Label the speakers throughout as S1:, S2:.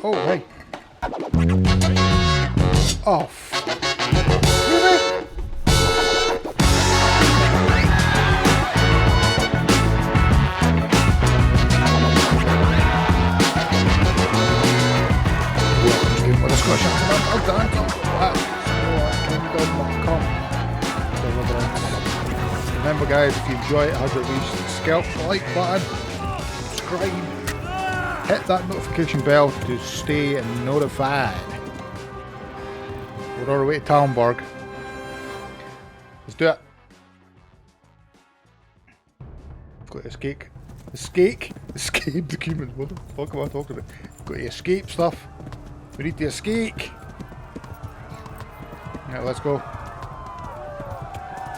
S1: Oh, hey. Oh, really? With a Scottish accent, I'm Dantill. Kingdom.com. Deliverance. Remember, guys, if you enjoy it, have a wee scalp like button, subscribe, hit that notification bell to stay notified. We're on our way to TAMBERG. Let's do it. Got to escape. Escape the demons. What the fuck am I talking about? Got to escape stuff. We need to escape. Yeah, let's go.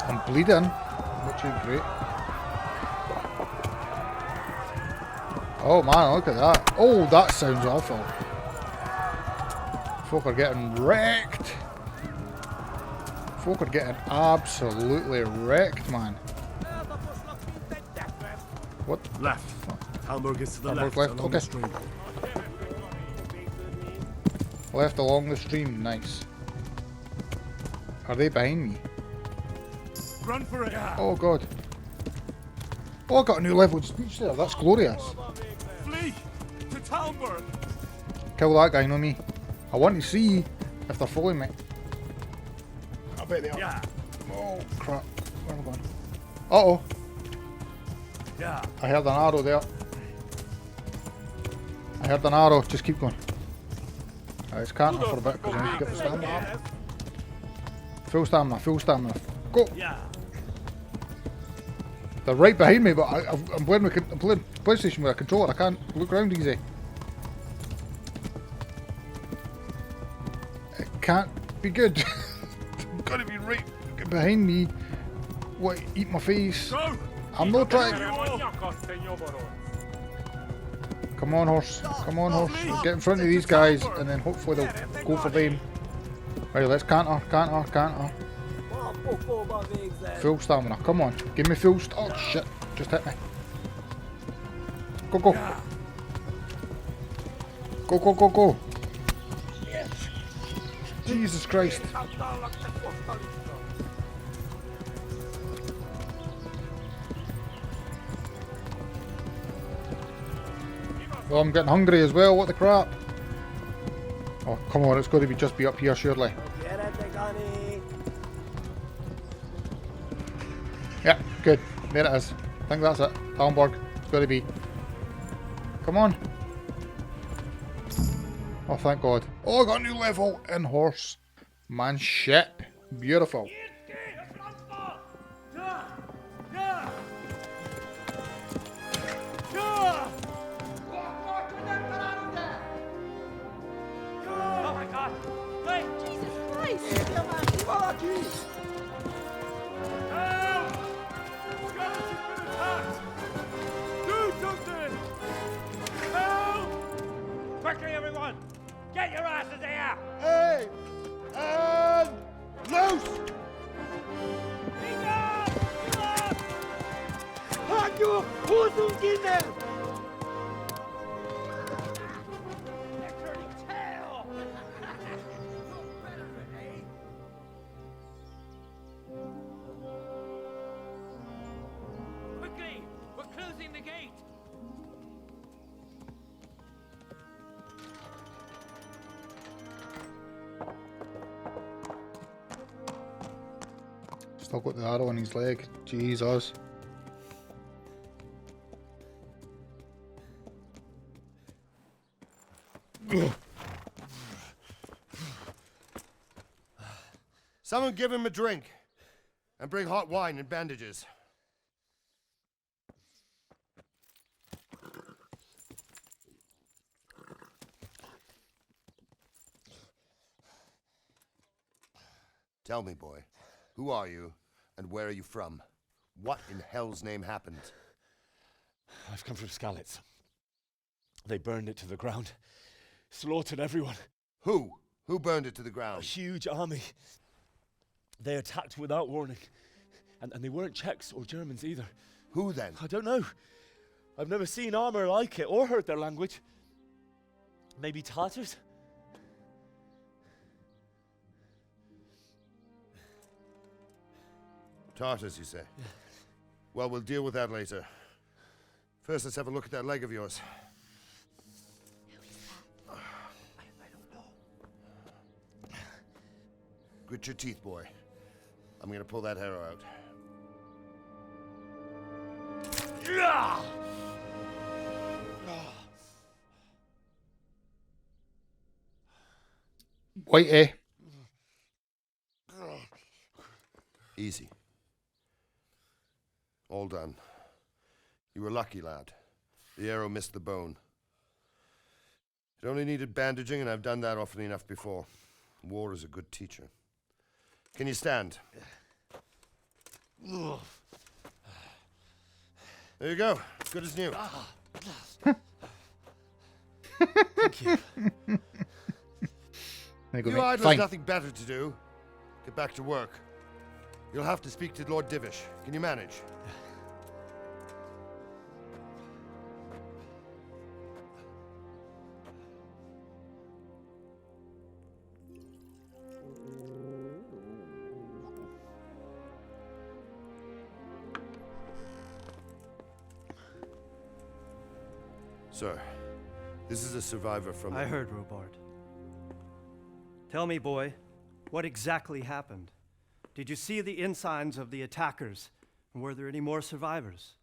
S1: I'm bleeding, which is great. Oh man, look at that. Oh, that sounds awful. Folk are getting wrecked. Folk are getting absolutely wrecked, man. What?
S2: Left. TAMBERG is to the
S1: TAMBERG
S2: left.
S1: left, okay. Left along the stream, nice. Are they behind me?
S2: Run for it.
S1: Oh god. Oh, I got a new level of speech there, that's glorious.
S2: Flee to TAMBERG.
S1: Kill that guy, no me. I want to see if they're following me. I bet they are.
S2: Yeah.
S1: Oh crap, where am I going? Uh-oh.
S2: Yeah.
S1: I heard an arrow there. I heard an arrow, just keep going. It's canting for a bit because I need to get the stamina. Full stamina, full stamina. Go!
S2: Yeah.
S1: They're right behind me, but I'm playing PlayStation with a controller. I can't look around easy. It can't be good. They've got to be right behind me. What? Eat my face.
S2: Go.
S1: I'm not trying. Come on, horse. Come on, horse. Get in front of these guys, and then hopefully they'll go for them. Right, let's canter. Full stamina. Come on. Give me full Oh, shit. Just hit me. Go. Go. Jesus Christ. Oh, I'm getting hungry as well, what the crap? Oh, come on, it's got to just be up here, surely. Yeah, good. There it is. I think that's it. TAMBERG. It's got to be. Come on. Oh, thank God. Oh, I got a new level in horse. Man, shit. Beautiful.
S3: Quickly, everyone! Get your asses here!
S2: Hey! And loose!
S3: Halt your Hosen Kinder! They're turning tail! Quickly! We're closing the gate!
S1: Still got the arrow on his leg. Jesus.
S2: Someone give him a drink. And bring hot wine and bandages. Tell me, boy, who are you and where are you from? What in hell's name happened?
S4: I've come from Skalitz. They burned it to the ground. Slaughtered everyone.
S2: Who? Who burned it to the
S4: A
S2: ground?
S4: huge army. They attacked without warning. And they weren't Czechs or Germans either.
S2: Who then?
S4: I don't know. I've never seen armor like it or heard their language. Maybe Tartars?
S2: Tartars, you say? Well, we'll deal with that later. First, let's have a look at that leg of yours.
S5: I don't know.
S2: Grit your teeth, boy. I'm gonna pull that arrow out.
S1: White, eh?
S2: Easy. All done. You were lucky, lad. The arrow missed the bone. It only needed bandaging, and I've done that often enough before. War is a good teacher. Can you stand? There you go. Good as new.
S4: Thank you.
S1: There you go,
S2: You
S1: mate.
S2: idlers
S1: Fine.
S2: nothing better to do. Get back to work. You'll have to speak to Lord Divish. Can you manage? Sir, this is a survivor from...
S6: I heard, Robard. Tell me, boy, what exactly happened? Did you see the ensigns of the attackers? And were there any more survivors?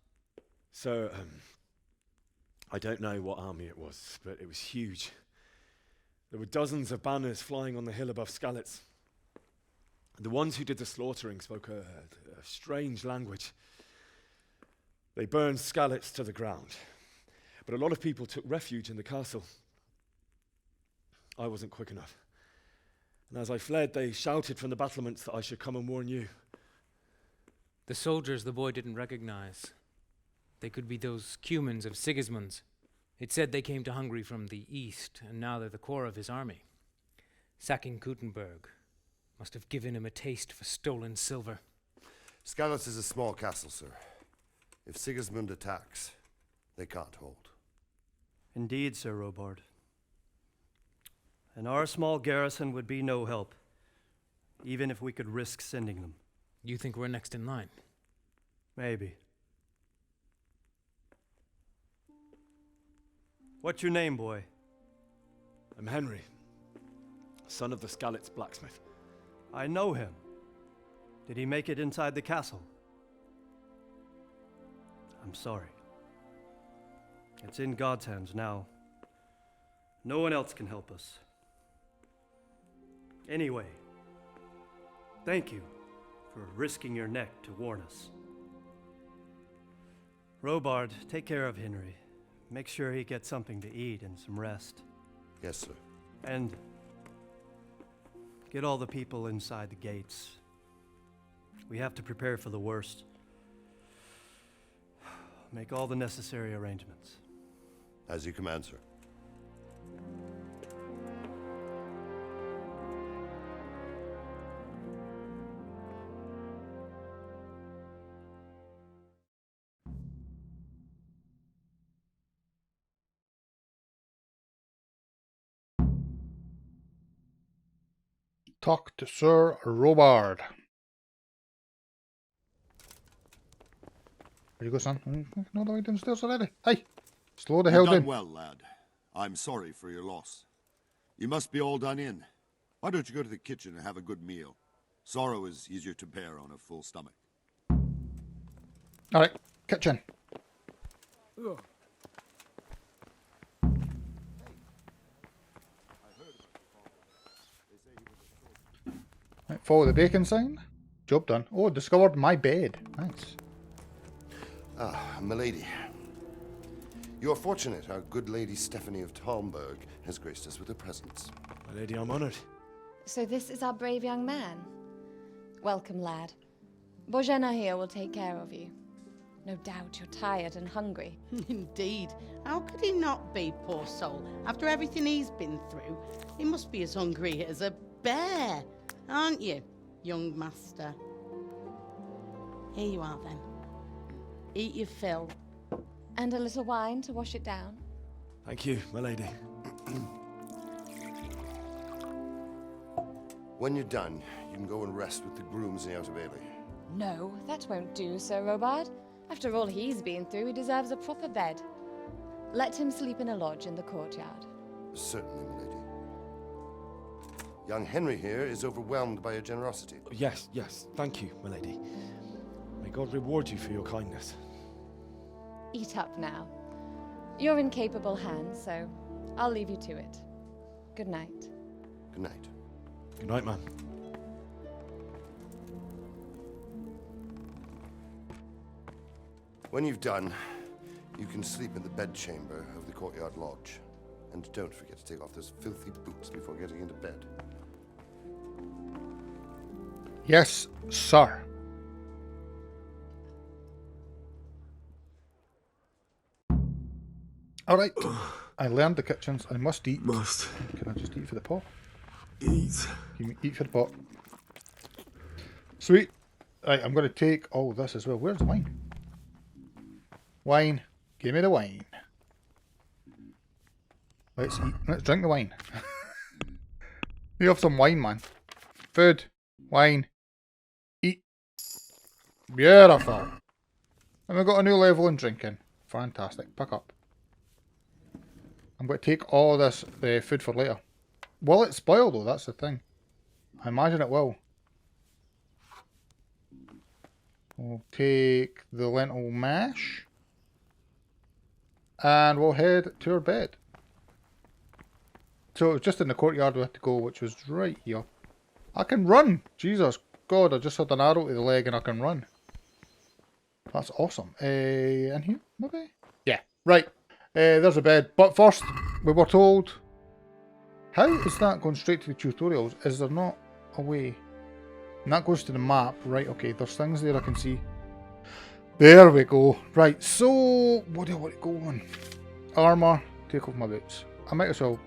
S4: So, I don't know what army it was, but it was huge. There were dozens of banners flying on the hill above Skalitz. The ones who did the slaughtering spoke a strange language. They burned Skalitz to the ground, but a lot of people took refuge in the castle. I wasn't quick enough. And as I fled, they shouted from the battlements that I should come and warn you.
S7: The soldiers the boy didn't recognize. They could be those Cumans of Sigismund's. It said they came to Hungary from the east, and now they're the core of his army. Sacking Kuttenberg must have given him a taste for stolen silver.
S2: Skalitz is a small castle, sir. If Sigismund attacks, they can't hold.
S6: Indeed, Sir Robard. And our small garrison would be no help, even if we could risk sending them.
S7: You think we're next in line?
S6: Maybe. What's your name, boy?
S4: I'm Henry, son of the Skalitz blacksmith.
S6: I know him. Did he make it inside the castle? I'm sorry. It's in God's hands now. No one else can help us. Anyway, thank you for risking your neck to warn us. Robard, take care of Henry. Make sure he gets something to eat and some rest.
S2: Yes, sir.
S6: And get all the people inside the gates. We have to prepare for the worst. Make all the necessary arrangements.
S2: As you command, sir.
S1: Talk to Sir Robard. There you go, son. No, the way downstairs already. Hey, slow the hell
S8: You've done
S1: down.
S8: well, lad. I'm sorry for your loss. You must be all done in. Why don't you go to the kitchen and have a good meal? Sorrow is easier to bear on a full stomach.
S1: All right, kitchen. Right, follow the bacon sign. Job done. Oh, discovered my bed. Nice.
S2: Ah, milady. You are fortunate our good lady Stephanie of TAMBERG has graced us with her presence.
S4: My lady, I'm honored.
S5: So this is our brave young man. Welcome, lad. Bożena here will take care of you. No doubt you're tired and hungry.
S9: Indeed. How could he not be, poor soul? After everything he's been through, he must be as hungry as a bear, aren't you, young master? Here you are, then. Eat your fill.
S5: And a little wine to wash it down.
S4: Thank you, my lady.
S2: When you're done, you can go and rest with the grooms in the Outer Bailey.
S5: No, that won't do, Sir Robard. After all he's been through, he deserves a proper bed. Let him sleep in a lodge in the courtyard.
S2: Certainly, milady. Young Henry here is overwhelmed by your generosity.
S4: Yes, yes, thank you, my lady. May God reward you for your kindness.
S5: Eat up now. You're in capable hands, so I'll leave you to it. Good night.
S2: Good night.
S4: Good night, man.
S2: When you've done, you can sleep in the bedchamber of the courtyard lodge. And don't forget to take off those filthy boots before getting into bed.
S1: Yes, sir. Alright. I learned the kitchens. I must eat.
S10: Must
S1: Can I just eat for the pot?
S10: eat.
S1: Give me eat for the pot. Sweet. Right, I'm going to take all this as well. Where's the wine? Wine. Give me the wine. Let's eat. Let's drink the wine. You have some wine, man. Food. Wine. Eat. Beautiful. And we've got a new level in drinking. Fantastic. Pick up. I'm going to take all this food for later. Will it spoil though? That's the thing. I imagine it will. We'll take the lentil mash. And we'll head to our bed. So it was just in the courtyard we had to go, which was right here. I can run! Jesus God, I just had an arrow to the leg and I can run. That's awesome. In here, maybe? Yeah, right. There's a bed. But first, we were told... How is that going straight to the tutorials? Is there not a way? And that goes to the map. Right, okay, there's things there I can see. There we go. Right, so... What do I want to go on? Armour. Take off my boots. I might as well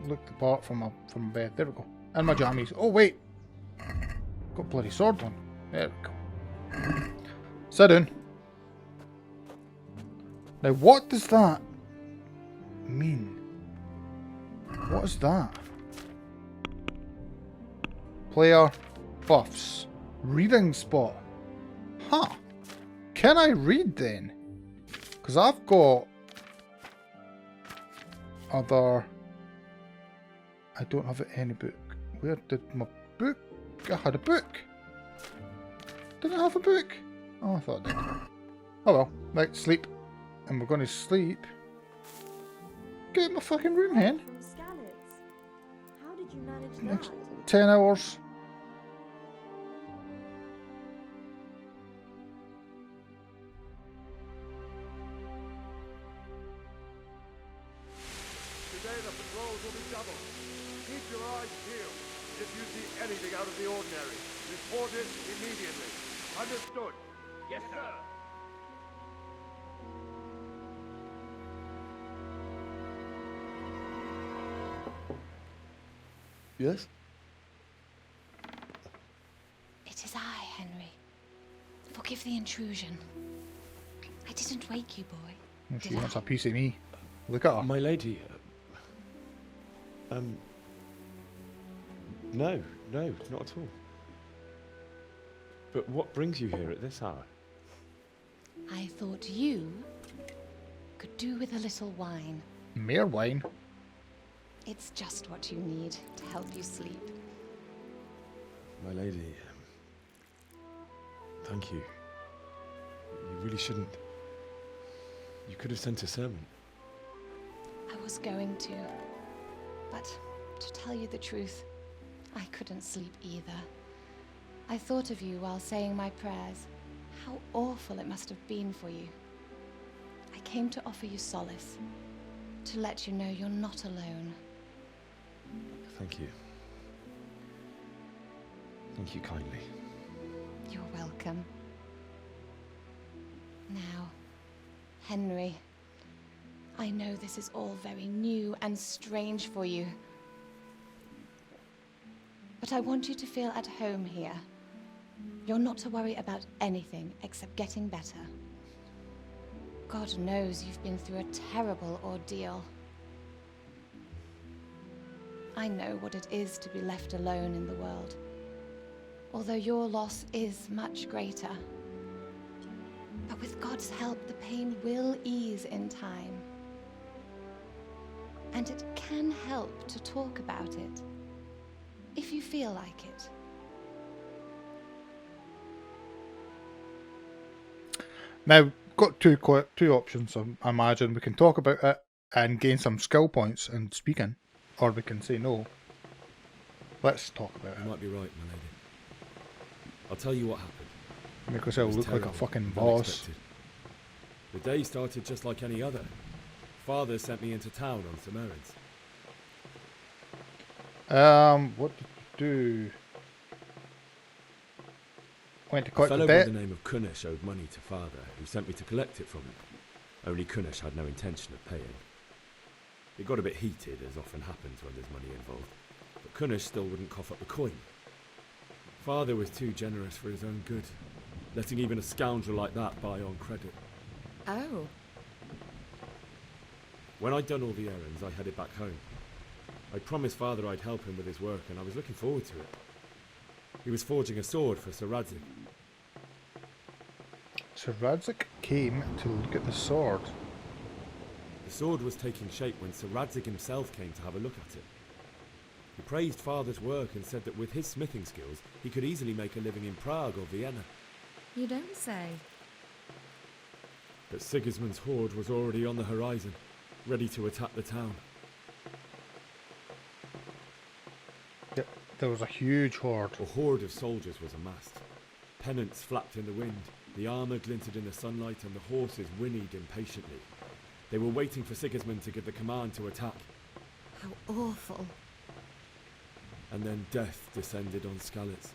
S1: look the part from my bed. There we go. And my jammies. Oh, wait. Got a bloody sword on. There we go. Sit down. Now, what does that mean? What is that? Player buffs. Reading spot. Huh. Can I read then? Because I've got other... I don't have any book. Where did my book? I had a book. Did I have a book? Oh, I thought I did. Oh well. Right, sleep. And we're going to sleep. Get in my fucking room, hen.
S11: How did you manage
S1: Next
S11: that?
S1: 10 hours.
S2: Today the patrols will be doubled. Keep your eyes peeled. If you see anything out of the ordinary, report it immediately. Understood?
S3: Yes, sir.
S10: Yes?
S5: It is I, Henry. Forgive the intrusion. I didn't wake you, boy.
S1: Oh, she
S5: Did
S1: wants
S5: I?
S1: a piece of me. Look at her.
S4: My lady, no, not at all. But what brings you here at this hour?
S5: I thought you could do with a little wine.
S1: Mere wine.
S5: It's just what you need to help you sleep.
S4: My lady, thank you. You really shouldn't. You could have sent a servant.
S5: I was going to, but to tell you the truth, I couldn't sleep either. I thought of you while saying my prayers. How awful it must have been for you. I came to offer you solace, to let you know you're not alone.
S4: Thank you. Thank you kindly.
S5: You're welcome. Now, Henry, I know this is all very new and strange for you, but I want you to feel at home here. You're not to worry about anything except getting better. God knows you've been through a terrible ordeal. I know what it is to be left alone in the world, although your loss is much greater. But with God's help, the pain will ease in time. And it can help to talk about it, if you feel like it.
S1: Now, got two options. I imagine we can talk about it and gain some skill points in speaking, or we can say no. Let's talk about
S12: You
S1: it.
S12: might be right, my lady. I'll tell you what happened.
S1: Make
S12: It
S1: yourself
S12: was
S1: look like a
S12: terrible
S1: fucking
S12: and
S1: boss.
S12: unexpected. The day started just like any other. Father sent me into town on some errands.
S1: What did you do? Went to
S12: A
S1: collect
S12: fellow
S1: the
S12: by
S1: debt.
S12: the name of Kunish owed money to father, who sent me to collect it from him. Only Kunish had no intention of paying. It got a bit heated, as often happens when there's money involved, but Kunish still wouldn't cough up the coin. Father was too generous for his own good, letting even a scoundrel like that buy on credit.
S11: Oh.
S12: When I'd done all the errands, I headed back home. I promised Father I'd help him with his work, and I was looking forward to it. He was forging a sword for Sir Radzik.
S1: Sir Radzik came to look at the sword.
S12: The sword was taking shape when Sir Radzik himself came to have a look at it. He praised Father's work and said that with his smithing skills, he could easily make a living in Prague or Vienna.
S11: You don't say.
S12: But Sigismund's horde was already on the horizon, ready to attack the town.
S1: Yep, there was a huge horde.
S12: A horde of soldiers was amassed. Pennants flapped in the wind, the armour glinted in the sunlight, and the horses whinnied impatiently. They were waiting for Sigismund to give the command to attack.
S11: How awful.
S12: And then death descended on Skalitz.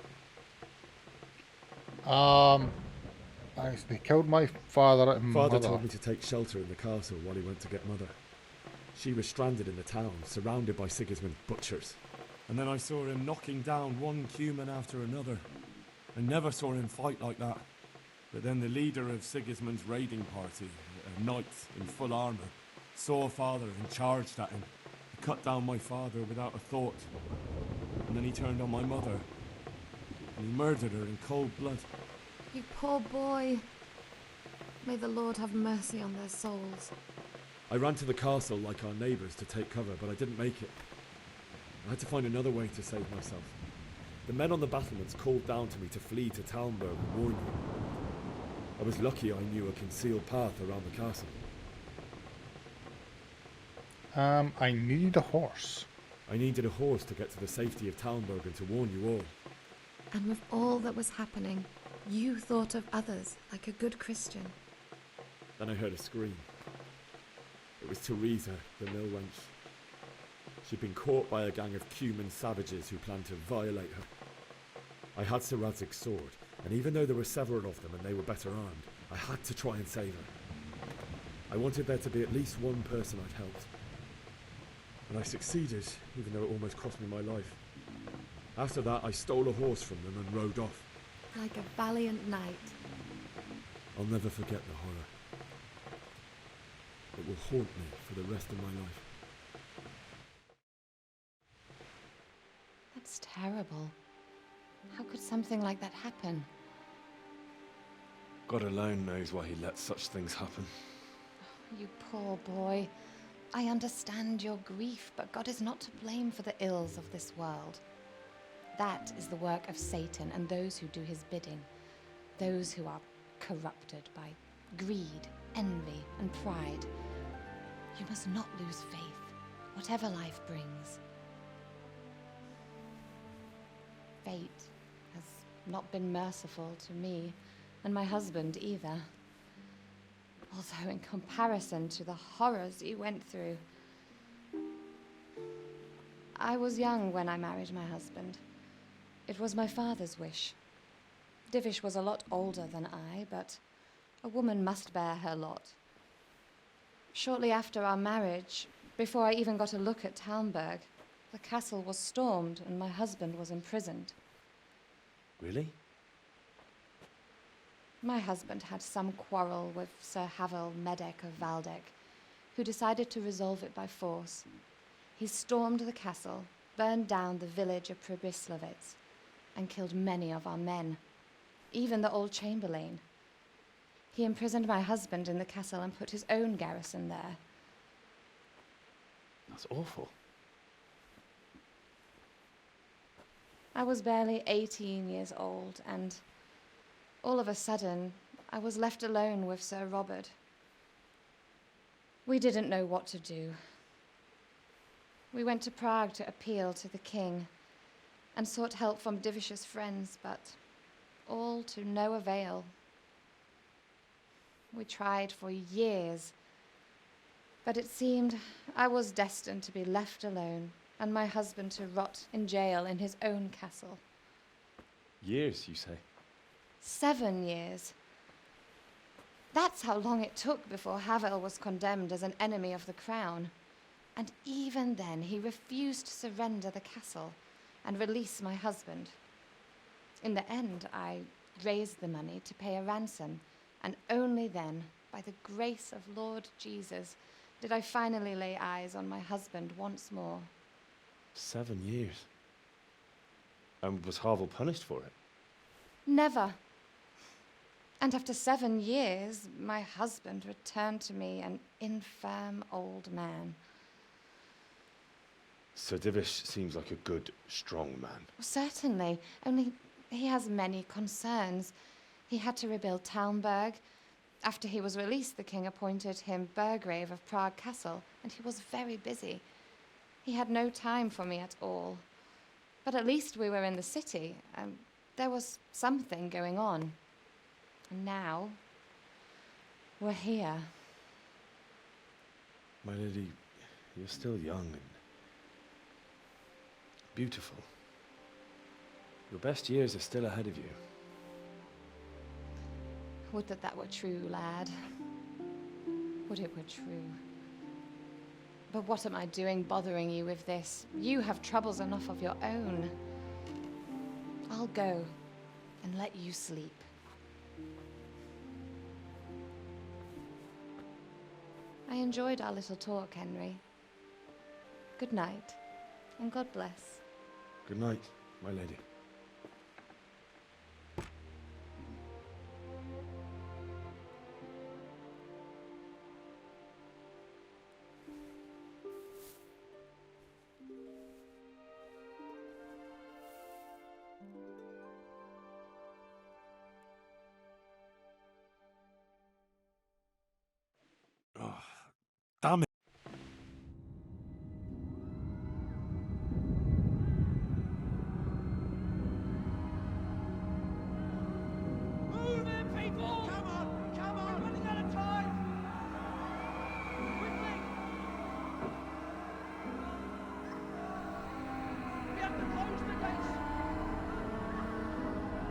S1: They killed my father and
S12: Father
S1: mother.
S12: told me to take shelter in the castle while he went to get Mother. She was stranded in the town, surrounded by Sigismund's butchers. And then I saw him knocking down one human after another. I never saw him fight like that. But then the leader of Sigismund's raiding party, a knight in full armour, saw Father and charged at him. He cut down my father without a thought. And then he turned on my mother. And he murdered her in cold blood.
S11: You poor boy. May the Lord have mercy on their souls.
S12: I ran to the castle like our neighbours to take cover, but I didn't make it. I had to find another way to save myself. The men on the battlements called down to me to flee to Talmberg and warn you. I was lucky I knew a concealed path around the castle.
S1: I need a horse.
S12: I needed a horse to get to the safety of Talmberg and to warn you all.
S11: And with all that was happening, you thought of others like a good Christian.
S12: Then I heard a scream. It was Teresa, the mill wench. She'd been caught by a gang of Cuman savages who planned to violate her. I had Sir Radzig's sword, and even though there were several of them and they were better armed, I had to try and save her. I wanted there to be at least one person I'd helped. And I succeeded, even though it almost cost me my life. After that, I stole a horse from them and rode off.
S11: Like a valiant knight.
S12: I'll never forget the horror. It will haunt me for the rest of my life.
S5: That's terrible. How could something like that happen?
S4: God alone knows why he lets such things happen.
S5: You poor boy. I understand your grief, but God is not to blame for the ills of this world. That is the work of Satan and those who do his bidding. Those who are corrupted by greed, envy, and pride. You must not lose faith, whatever life brings. Fate has not been merciful to me, and my husband either. Although in comparison to the horrors you went through. I was young when I married my husband. It was my father's wish. Divish was a lot older than I, but a woman must bear her lot. Shortly after our marriage, before I even got a look at Talmberg, the castle was stormed and my husband was imprisoned.
S4: Really?
S5: My husband had some quarrel with Sir Havel Medek of Valdek, who decided to resolve it by force. He stormed the castle, burned down the village of Pribyslavitz, and killed many of our men, even the old chamberlain. He imprisoned my husband in the castle and put his own garrison there.
S12: That's awful.
S5: I was barely 18 years old, and all of a sudden, I was left alone with Sir Robert. We didn't know what to do. We went to Prague to appeal to the king and sought help from Divicious friends, but all to no avail. We tried for years, but it seemed I was destined to be left alone and my husband to rot in jail in his own castle.
S12: Years, you say?
S5: 7 years. That's how long it took before Havel was condemned as an enemy of the crown. And even then, he refused to surrender the castle and release my husband. In the end, I raised the money to pay a ransom, and only then, by the grace of Lord Jesus, did I finally lay eyes on my husband once more.
S12: 7 years. And was Havel punished for it?
S5: Never. And after 7 years, my husband returned to me an infirm old man.
S12: Sir Divish seems like a good, strong man.
S5: Certainly, only he has many concerns. He had to rebuild TAMBERG. After he was released, the king appointed him Burgrave of Prague Castle, and he was very busy. He had no time for me at all. But at least we were in the city, and there was something going on. And now, we're here.
S12: My lady, you're still young and beautiful. Your best years are still ahead of you.
S5: Would that that were true, lad. Would it were true. But what am I doing bothering you with this? You have troubles enough of your own. I'll go and let you sleep. I enjoyed our little talk, Henry. Good night, and God bless.
S12: Good night, my lady. Oh, damn it.
S3: Move in, people! Come on! Come on! We're running out of time! Quickly! We have to close the gates!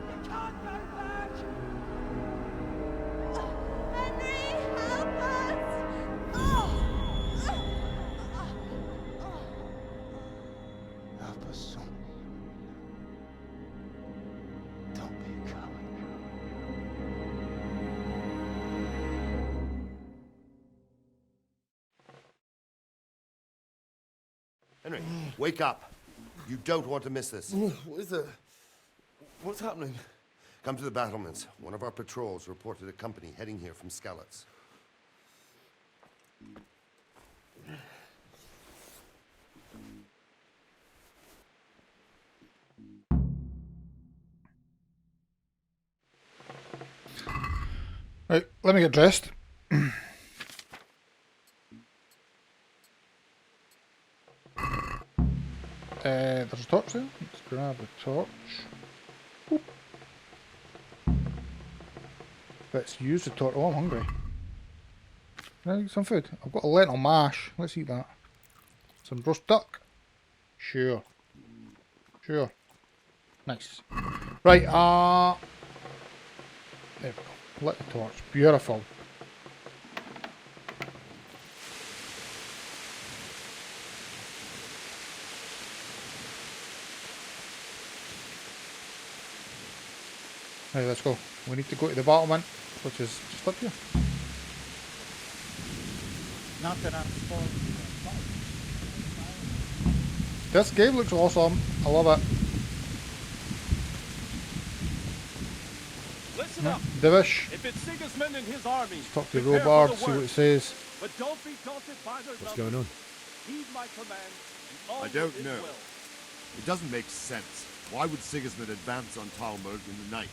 S3: You can't go back!
S11: Henry, help us!
S1: Help us, son. Don't be a coward.
S2: Henry, wake up. You don't want to miss this.
S10: What is it? What's happening?
S2: Come to the battlements. One of our patrols reported a company heading here from Skalitz.
S1: Right, let me get dressed. There's a torch there. Let's grab the torch. Boop. Let's use the torch. Oh, I'm hungry. Can I eat some food? I've got a lentil mash. Let's eat that. Some roast duck. Sure. Sure. Nice. Right, there we go. Lit the torch. Beautiful. Right, let's go. We need to go to the battlement, which is just up here.
S13: Not that I'm spoiled.
S1: This game looks awesome. I love it.
S3: up.
S1: Divish.
S3: If it's Sigismund and his army,
S1: Talk to
S3: prepare for
S1: Robard,
S3: the
S1: see what it
S3: worst.
S1: says.
S3: But don't be daunted by their
S12: What's
S3: numbers.
S12: going on?
S3: Heed my command, and all
S8: I don't
S3: is
S8: know.
S3: well.
S8: It doesn't make sense. Why would Sigismund advance on TAMBERG in the night?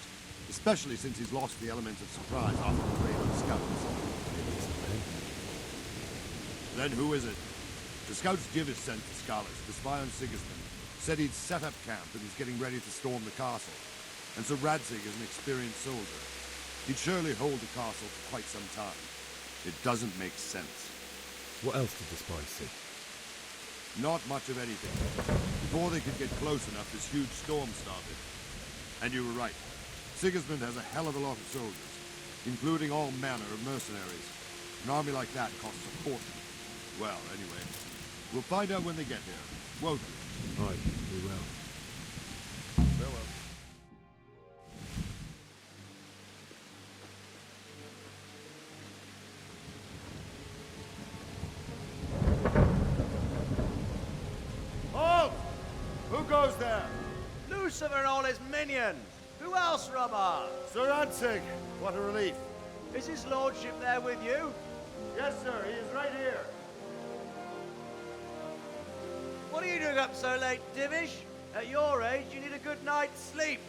S8: Especially since he's lost the element of surprise after the raid on the scouts. Then who is it? The scouts Divish sent to Skalis to spy on Sigismund. Said he'd set up camp and he's getting ready to storm the castle. And so Radzig is an experienced soldier. He'd surely hold the castle for quite some time. It doesn't make sense.
S12: What else did the spies see?
S8: Not much of anything. Before they could get close enough, this huge storm started. And you were right. Sigismund has a hell of a lot of soldiers, including all manner of mercenaries. An army like that costs a fortune. Well, anyway, we'll find out when they get here, won't we?
S12: Aye, we will.
S8: Farewell.
S10: Halt! Who goes there?
S14: Lucifer and all his minions. Who else, Robert?
S10: Sir Ansig. What a relief.
S14: Is his lordship there with you?
S10: Yes, sir. He is right here.
S14: What are you doing up so late, Divish? At your age, you need a good night's sleep.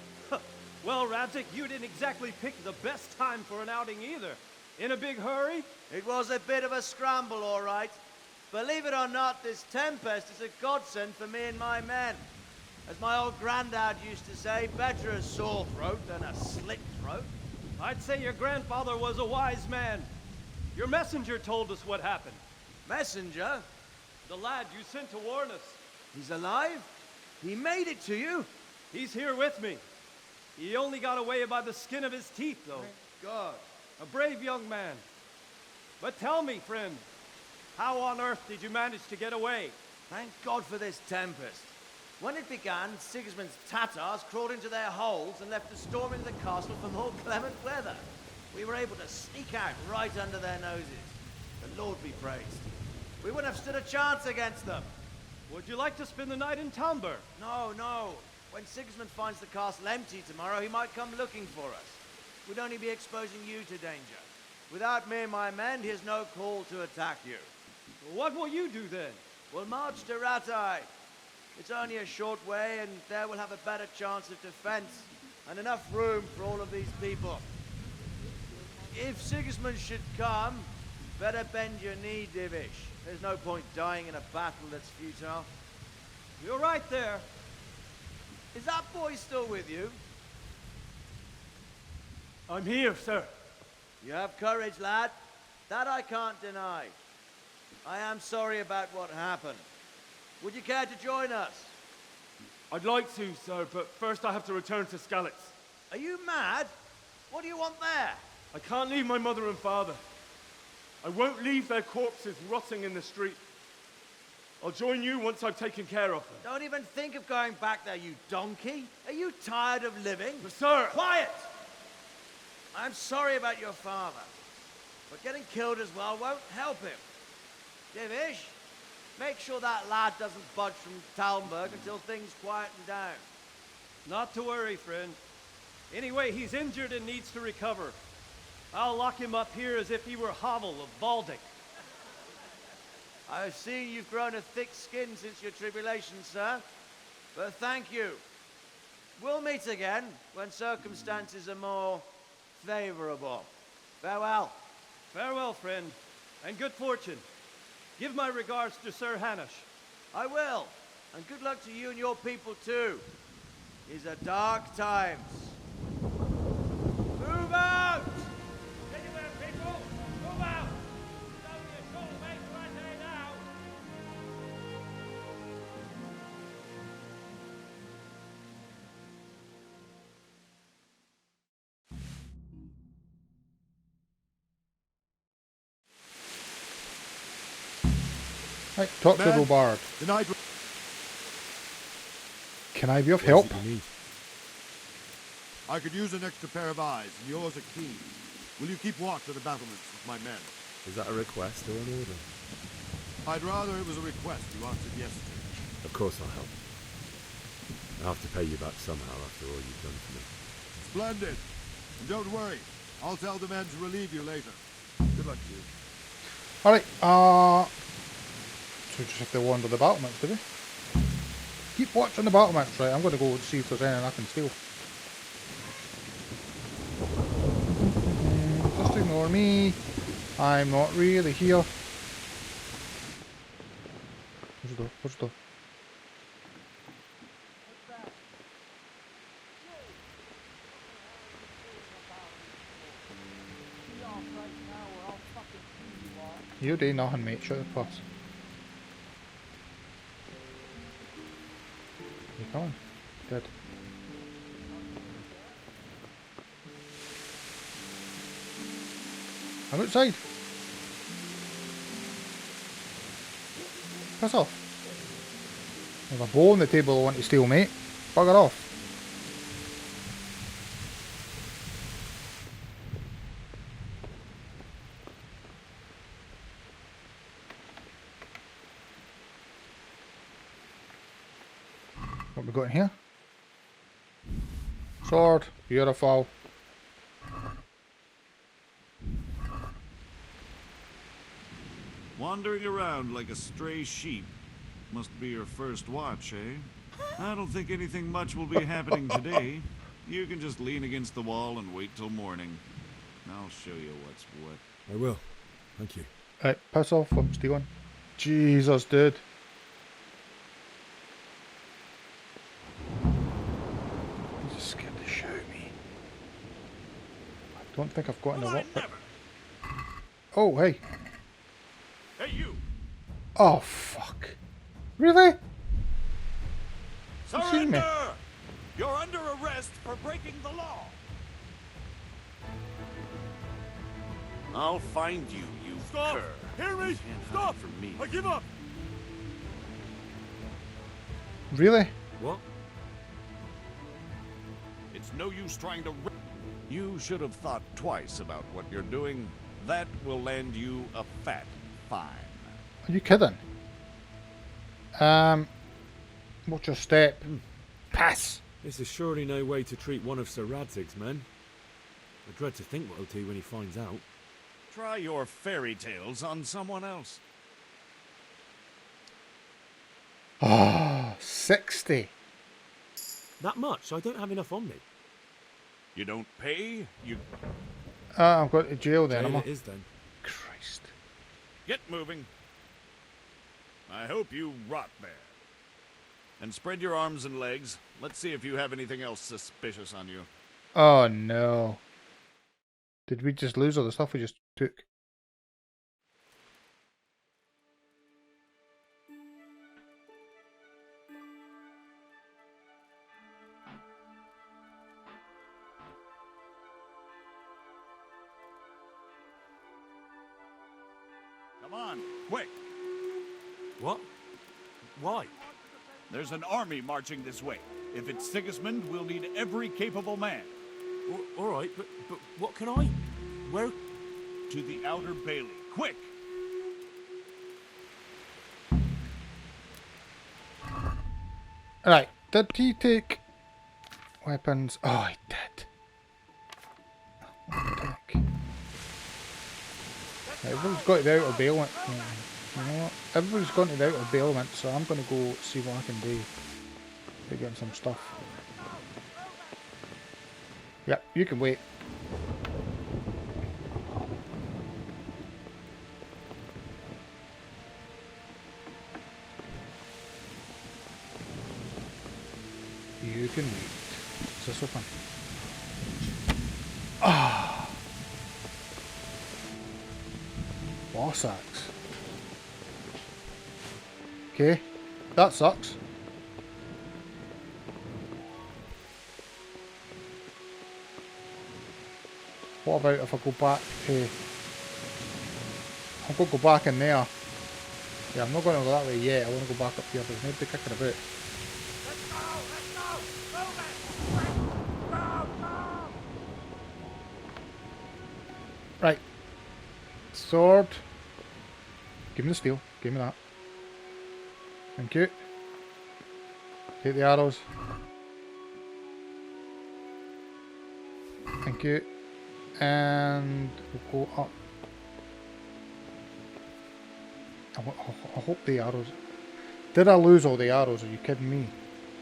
S6: Well, Radzig, you didn't exactly pick the best time for an outing either. In a big hurry?
S14: It was a bit of a scramble, all right. Believe it or not, this tempest is a godsend for me and my men. As my old granddad used to say, better a sore throat than a slit throat.
S6: I'd say your grandfather was a wise man. Your messenger told us what happened.
S14: Messenger?
S6: The lad you sent to warn us.
S14: He's alive? He made it to you?
S6: He's here with me. He only got away by the skin of his teeth, though.
S14: Thank God.
S6: A brave young man. But tell me, friend, how on earth did you manage to get away?
S14: Thank God for this tempest. When it began, Sigismund's Tatars crawled into their holes and left a storm into the castle for more clement weather. We were able to sneak out right under their noses. The Lord be praised. We wouldn't have stood a chance against them.
S6: Would you like to spend the night in TAMBERG?
S14: No, no. When Sigismund finds the castle empty tomorrow, he might come looking for us. We'd only be exposing you to danger. Without me and my men, he has no call to attack you.
S6: What will you do then?
S14: We'll march to Ratai. It's only a short way, and there we'll have a better chance of defense and enough room for all of these people. If Sigismund should come, better bend your knee, Divish. There's no point dying in a battle that's futile.
S6: You're right there.
S14: Is that boy still with you?
S6: I'm here, sir.
S14: You have courage, lad. That I can't deny. I am sorry about what happened. Would you care to join us?
S3: I'd like to, sir, but first I have to return to Skalis.
S14: Are you mad? What do you want there?
S3: I can't leave my mother and father. I won't leave their corpses rotting in the street. I'll join you once I've taken care of them.
S14: Don't even think of going back there, you donkey. Are you tired of living?
S3: But sir!
S14: Quiet! I'm sorry about your father, but getting killed as well won't help him. Divish, make sure that lad doesn't budge from TAMBERG until things quieten down.
S6: Not to worry, friend. Anyway, he's injured and needs to recover. I'll lock him up here as if he were Havel of Baldic.
S14: I've seen you've grown a thick skin since your tribulation, sir. But thank you. We'll meet again when circumstances are more favorable. Farewell.
S6: Farewell, friend, and good fortune. Give my regards to Sir Hanush.
S14: I will. And good luck to you and your people, too. These are dark times. Move out!
S3: Anywhere, people! Move out! It's only a short way to Ratai now!
S1: Right, talk to
S8: Man,
S1: Robard.
S8: the night.
S1: Can I be of
S12: What
S1: help?
S12: is it you need?
S8: I could use an extra pair of eyes, and yours are keen. Will you keep watch of the battlements with my men?
S12: Is that a request or an order?
S8: I'd rather it was a request you answered yesterday.
S12: Of course I'll help. I'll have to pay you back somehow after all you've done for me.
S8: Splendid. And don't worry, I'll tell the men to relieve you later. Good luck to you.
S1: Alright, so we just have to wander the battlements, do we? Keep watching the battlements, right? I'm going to go see if there's anything I can steal. Just ignore me. I'm not really here. Where's the door? Where's the door? You do nothing, mate. Shut the fuss. You coming? Dead. I'm outside. Piss off. There's a bow on the table I want to steal, mate. Bugger off. What we got in here? Sword. Beautiful.
S15: Wandering around like a stray sheep. Must be your first watch, eh? I don't think anything much will be happening today. You can just lean against the wall and wait till morning. I'll show you what's what.
S12: I will. Thank you.
S1: Right, piss off. I'm stealing. Jesus, dude. He's just scared to shoot me. I don't think I've got any weapon. Oh, hey.
S15: Hey, you!
S1: Oh, fuck. Really? You seen me?
S15: Surrender! You're under arrest for breaking the law. I'll find you, you
S3: Stop!
S15: cur.
S3: Hear me!
S15: You can't
S3: Stop!
S15: hide from me.
S3: I give up!
S1: Really?
S12: What?
S15: It's no use trying to... You should have thought twice about what you're doing. That will land you a fat fine.
S1: Are you kidding? Watch your step. Pass!
S12: This is surely no way to treat one of Sir Radzig's men. I dread to think what he'll do when he finds out.
S15: Try your fairy tales on someone else.
S1: Ah, 60.
S12: That much? I don't have enough on me.
S15: You don't pay, you...
S1: I'm going to jail then, am
S12: Jail
S1: I?
S12: it is then.
S1: Christ.
S15: Get moving. I hope you rot there. And spread your arms and legs. Let's see if you have anything else suspicious on you.
S1: Oh no. Did we just lose all the stuff we just took?
S15: Come on, quick.
S12: What? Why?
S15: There's an army marching this way. If it's Sigismund, we'll need every capable man.
S12: All right, but what can I... Where...
S15: To the outer bailey. Quick!
S1: Right, did he take weapons? Oh, he did. What the heck? Right, everyone's got to the outer bailment. You know what? Everybody's gone to the outer bailment, so I'm going to go see what I can do to get some stuff. Yep, you can wait. You can wait. Is this open? Ah! Boss axe. Okay, that sucks. What about if I go back to... I'm going to go back in there. Yeah, I'm not going to go that way yet. I want to go back up here. There's nobody kicking about. Right. Sword. Give me the steel. Give me that. Thank you. Take the arrows. Thank Thank you. And we'll go up. I hope the arrows... Did I lose all the arrows? Are you kidding me?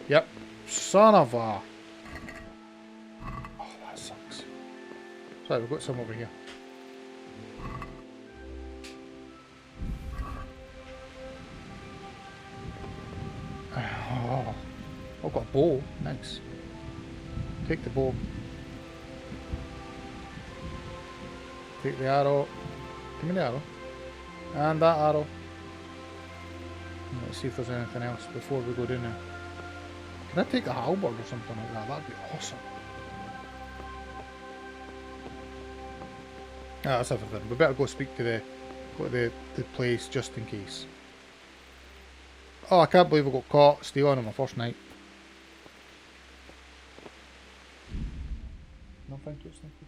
S1: Yep. Son of a... Oh, that sucks. Sorry, we've got some over here. Oh, I've got a bow. Nice. Take the bow. Take the arrow. Give me the arrow. And that arrow. Let's see if there's anything else before we go down there. Can I take the halberd or something like that? That'd be awesome. Ah, that's everything. We better go speak to the place just in case. Oh, I can't believe I got caught stealing on my first night. No, thank you, thank you.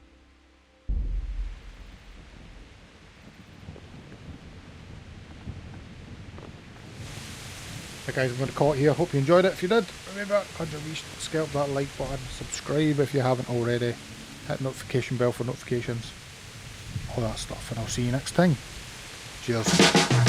S1: Right guys, I'm going to call it here. Hope you enjoyed it. If you did, remember, scalp that like button, subscribe if you haven't already, hit notification bell for notifications, all that stuff, and I'll see you next time. Cheers.